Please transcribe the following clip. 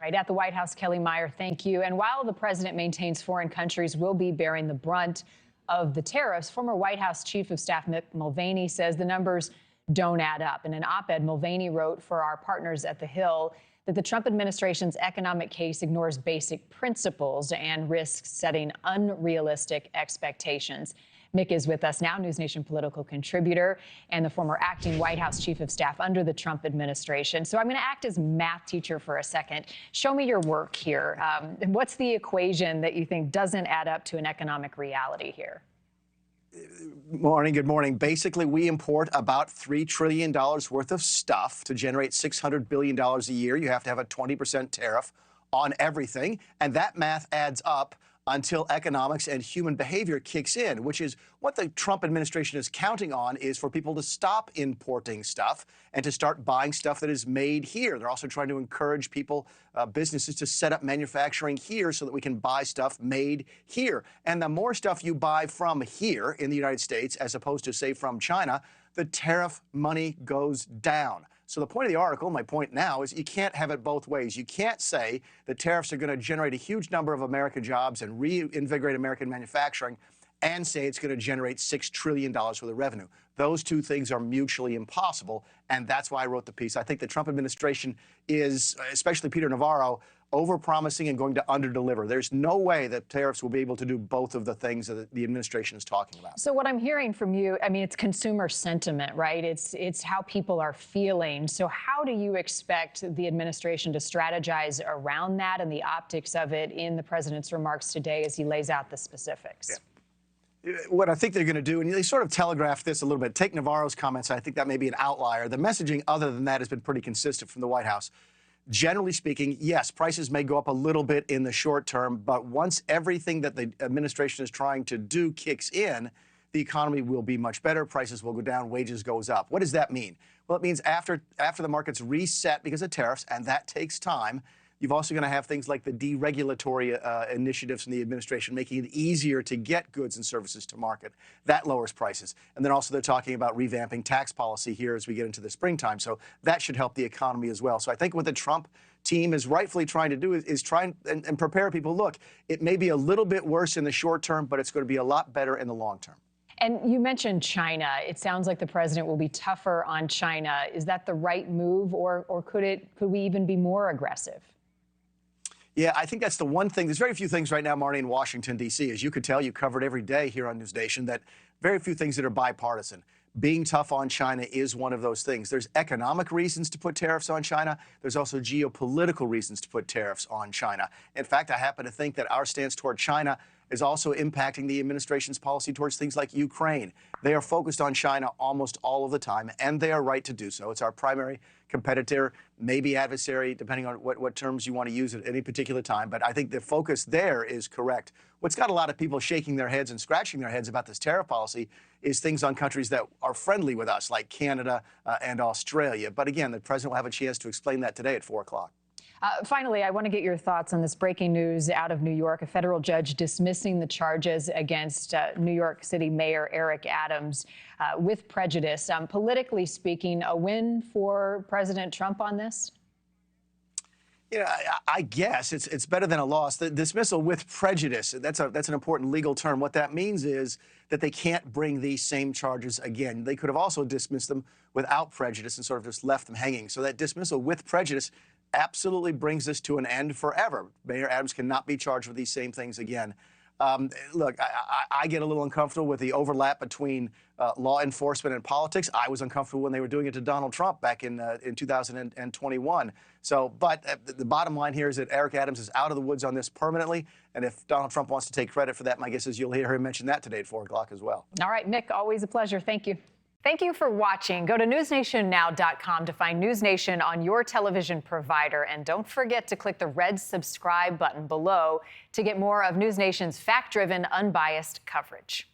Right at the White House, Kelly Meyer, thank you. And while the president maintains foreign countries will be bearing the brunt of the tariffs, former White House Chief of Staff Mick Mulvaney says the numbers don't add up. In an op-ed, Mulvaney wrote for our partners at The Hill that the Trump administration's economic case ignores basic principles and risks setting unrealistic expectations. Mick is with us now, NewsNation political contributor and the former acting White House Chief of Staff under the Trump administration. So I'm going to act as math teacher for a second. Show me your work here. What's the equation that you think doesn't add up to an economic reality here? Morning. Good morning. Basically, we import about $3 trillion worth of stuff to generate $600 billion a year. You have to have a 20% tariff on everything. And that math adds up until economics and human behavior kicks in, which is what the Trump administration is counting on, is for people to stop importing stuff and to start buying stuff that is made here. They're also trying to encourage people, businesses, to set up manufacturing here so that we can buy stuff made here. And the more stuff you buy from here in the United States, as opposed to, say, from China, the tariff money goes down. So the point of the article, my point now, is you can't have it both ways. You can't say that tariffs are going to generate a huge number of American jobs and reinvigorate American manufacturing and say it's going to generate $6 trillion worth of revenue. Those two things are mutually impossible, and that's why I wrote the piece. I think the Trump administration is, especially Peter Navarro, overpromising and going to underdeliver. There's no way that tariffs will be able to do both of the things that the administration is talking about. So what I'm hearing from you, I mean, it's consumer sentiment, right? It's how people are feeling. So how do you expect the administration to strategize around that and the optics of it in the president's remarks today as he lays out the specifics? Yeah. What I think they're going to do, and they sort of telegraphed this a little bit, take Navarro's comments, I think that may be an outlier. The messaging other than that has been pretty consistent from the White House. Generally speaking, yes, prices may go up a little bit in the short term, but once everything that the administration is trying to do kicks in, the economy will be much better, prices will go down, wages goes up. What does that mean? Well, it means after the markets reset because of tariffs, and that takes time, you've also going to have things like the deregulatory initiatives from the administration, making it easier to get goods and services to market. That lowers prices. And then also they're talking about revamping tax policy here as we get into the springtime. So that should help the economy as well. So I think what the Trump team is rightfully trying to do is try and prepare people. Look, it may be a little bit worse in the short term, but it's going to be a lot better in the long term. And you mentioned China. It sounds like the president will be tougher on China. Is that the right move, or could we even be more aggressive? Yeah, I think that's the one thing. There's very few things right now, Marni, in Washington, D.C. As you could tell, you covered every day here on NewsNation, that very few things that are bipartisan. Being tough on China is one of those things. There's economic reasons to put tariffs on China. There's also geopolitical reasons to put tariffs on China. In fact, I happen to think that our stance toward China is also impacting the administration's policy towards things like Ukraine. They are focused on China almost all of the time, and they are right to do so. It's our primary competitor, maybe adversary, depending on what terms you want to use at any particular time. But I think the focus there is correct. What's got a lot of people shaking their heads and scratching their heads about this tariff policy is things on countries that are friendly with us, like Canada and Australia. But again, the president will have a chance to explain that today at 4 o'clock. Finally, I want to get your thoughts on this breaking news out of New York. A federal judge dismissing the charges against New York City Mayor Eric Adams with prejudice. Politically speaking, a win for President Trump on this? You know, I guess it's better than a loss. The dismissal with prejudice, that's an important legal term. What that means is that they can't bring these same charges again. They could have also dismissed them without prejudice and sort of just left them hanging. So that dismissal with prejudice absolutely brings this to an end forever. Mayor Adams cannot be charged with these same things again. Look, I get a little uncomfortable with the overlap between law enforcement and politics. I was uncomfortable when they were doing it to Donald Trump back in 2021. So, but the bottom line here is that Eric Adams is out of the woods on this permanently. And if Donald Trump wants to take credit for that, my guess is you'll hear him mention that today at 4 o'clock as well. All right, Mick, always a pleasure. Thank you. Thank you for watching. Go to newsnationnow.com to find NewsNation on your television provider. And don't forget to click the red subscribe button below to get more of NewsNation's fact-driven, unbiased coverage.